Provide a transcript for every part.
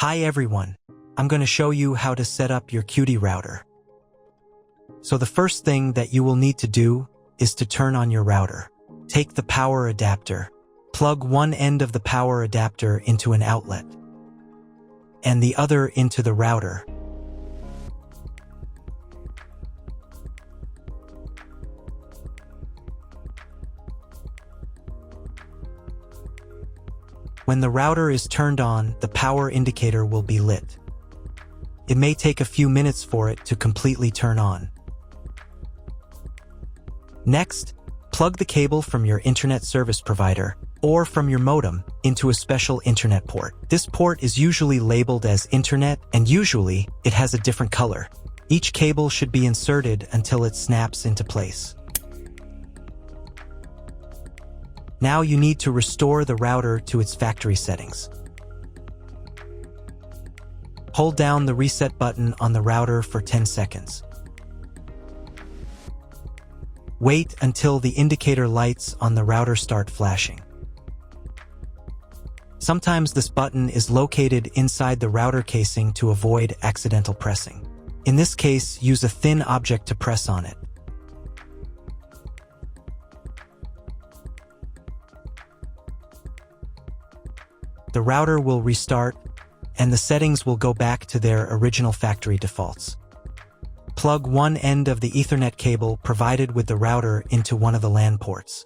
Hi everyone, I'm going to show you how to set up your Cudy router. So the first thing that you will need to do is to turn on your router. Take the power adapter, plug one end of the power adapter into an outlet, and the other into the router. When the router is turned on, the power indicator will be lit. It may take a few minutes for it to completely turn on. Next, plug the cable from your internet service provider or from your modem into a special internet port. This port is usually labeled as internet, and usually it has a different color. Each cable should be inserted until it snaps into place. Now you need to restore the router to its factory settings. Hold down the reset button on the router for 10 seconds. Wait until the indicator lights on the router start flashing. Sometimes this button is located inside the router casing to avoid accidental pressing. In this case, use a thin object to press on it. The router will restart, and the settings will go back to their original factory defaults. Plug one end of the Ethernet cable provided with the router into one of the LAN ports.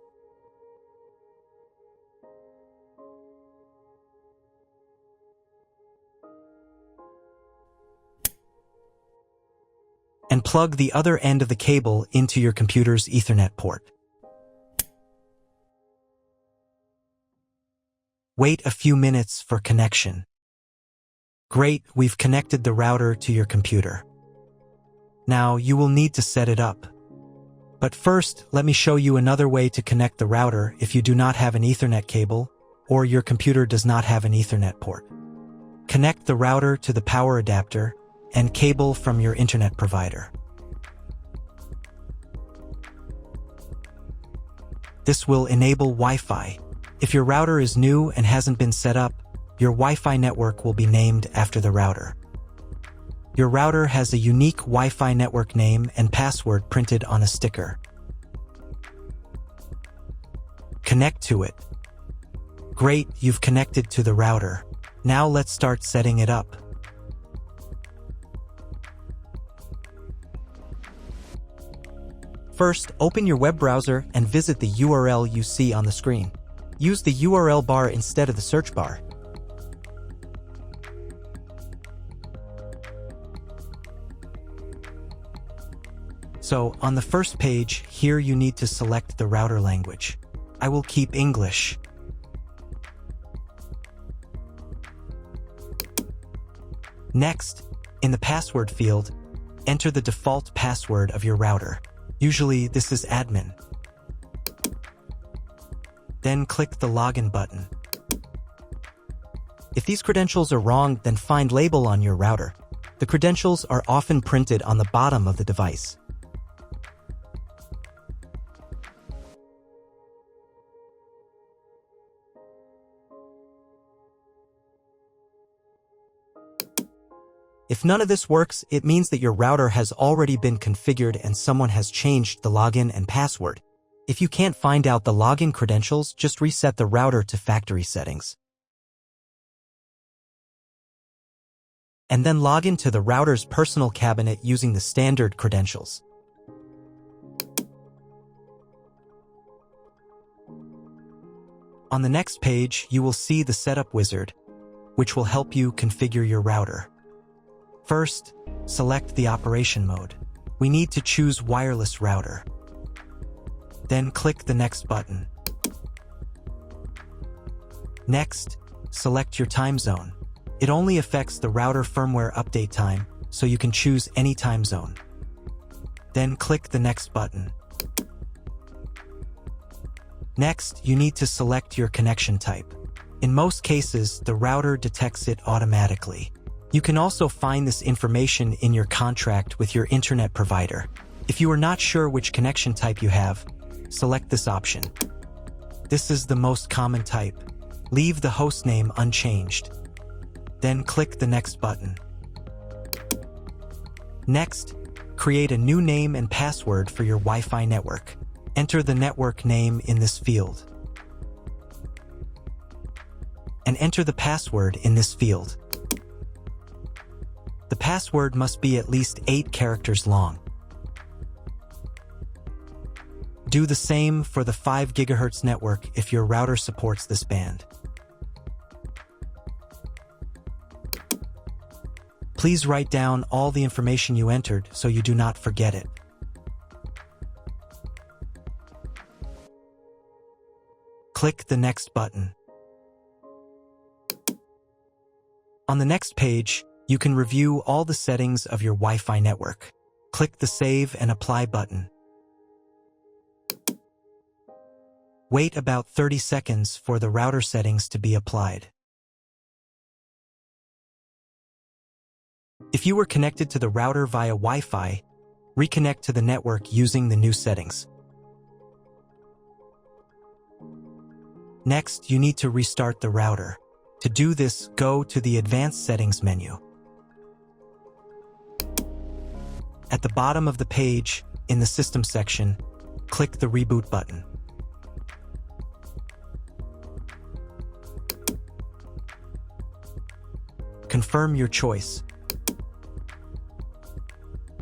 And plug the other end of the cable into your computer's Ethernet port. Wait a few minutes for connection. Great, we've connected the router to your computer. Now you will need to set it up. But first, let me show you another way to connect the router if you do not have an Ethernet cable or your computer does not have an Ethernet port. Connect the router to the power adapter and cable from your internet provider. This will enable Wi-Fi. If your router is new and hasn't been set up, your Wi-Fi network will be named after the router. Your router has a unique Wi-Fi network name and password printed on a sticker. Connect to it. Great, you've connected to the router. Now let's start setting it up. First, open your web browser and visit the URL you see on the screen. Use the URL bar instead of the search bar. So, on the first page, here you need to select the router language. I will keep English. Next, in the password field, enter the default password of your router. Usually, this is admin. Then click the login button. If these credentials are wrong, then find label on your router. The credentials are often printed on the bottom of the device. If none of this works, it means that your router has already been configured and someone has changed the login and password. If you can't find out the login credentials, just reset the router to factory settings. And then log into the router's personal cabinet using the standard credentials. On the next page, you will see the setup wizard, which will help you configure your router. First, select the operation mode. We need to choose wireless router. Then click the next button. Next, select your time zone. It only affects the router firmware update time, so you can choose any time zone. Then click the next button. Next, you need to select your connection type. In most cases, the router detects it automatically. You can also find this information in your contract with your internet provider. If you are not sure which connection type you have, select this option. This is the most common type. Leave the hostname unchanged. Then click the Next button. Next, create a new name and password for your Wi-Fi network. Enter the network name in this field. And enter the password in this field. The password must be at least 8 characters long. Do the same for the 5 GHz network if your router supports this band. Please write down all the information you entered so you do not forget it. Click the Next button. On the next page, you can review all the settings of your Wi-Fi network. Click the Save and Apply button. Wait about 30 seconds for the router settings to be applied. If you were connected to the router via Wi-Fi, reconnect to the network using the new settings. Next, you need to restart the router. To do this, go to the Advanced Settings menu. At the bottom of the page, in the System section, click the Reboot button. Confirm your choice.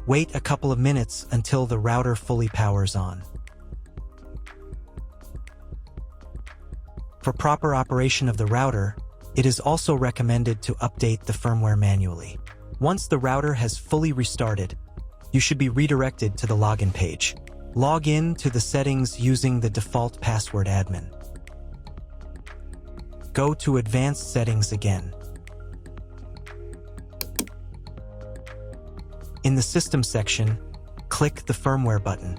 Wait a couple of minutes until the router fully powers on. For proper operation of the router, it is also recommended to update the firmware manually. Once the router has fully restarted, you should be redirected to the login page. Log in to the settings using the default password admin. Go to Advanced Settings again. In the System section, click the Firmware button.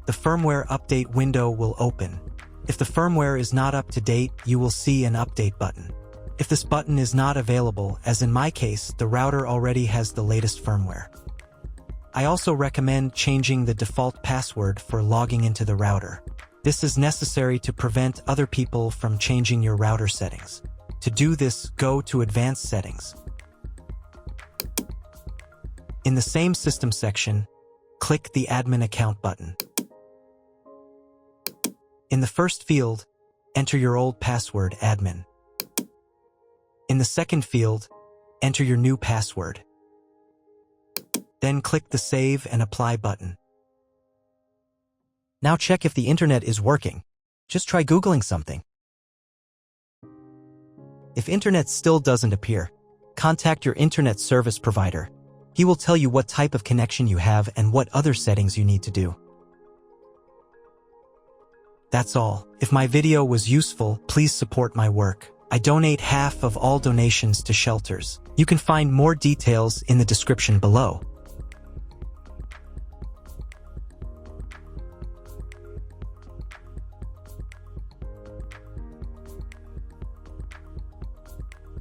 The firmware update window will open. If the firmware is not up to date, you will see an Update button. If this button is not available, as in my case, the router already has the latest firmware. I also recommend changing the default password for logging into the router. This is necessary to prevent other people from changing your router settings. To do this, go to Advanced Settings. In the same System section, click the Admin Account button. In the first field, enter your old password, admin. In the second field, enter your new password. Then click the Save and Apply button. Now check if the internet is working. Just try Googling something. If internet still doesn't appear, contact your internet service provider. He will tell you what type of connection you have and what other settings you need to do. That's all. If my video was useful, please support my work. I donate half of all donations to shelters. You can find more details in the description below.